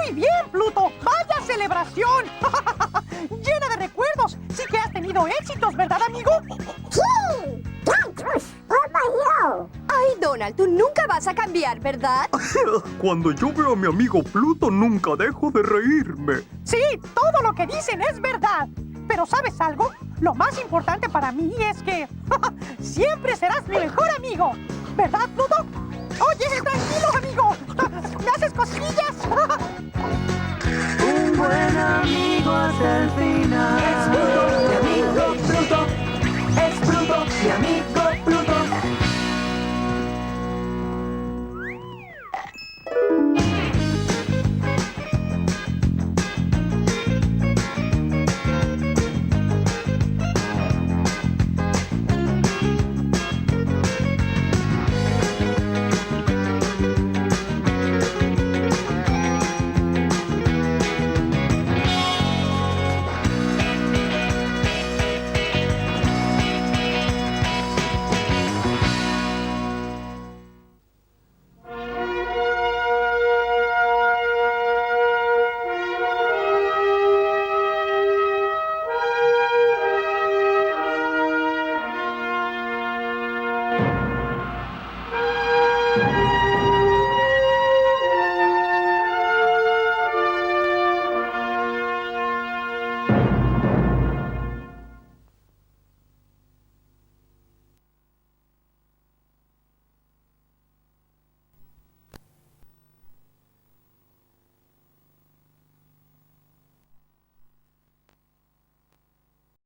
Muy bien, Pluto. ¡Vaya celebración! Llena de recuerdos. Sí que has tenido éxitos, ¿verdad, amigo? ¡Sí! ¡Tantos como yo! Ay, Donald, tú nunca vas a cambiar, ¿verdad? Cuando yo veo a mi amigo Pluto, nunca dejo de reírme. Sí, todo lo que dicen es verdad. Pero ¿sabes algo? Lo más importante para mí es que siempre serás mi mejor amigo. ¿Verdad, Pluto? Oye, tranquilo, amigo. ¿Me haces cosquillas?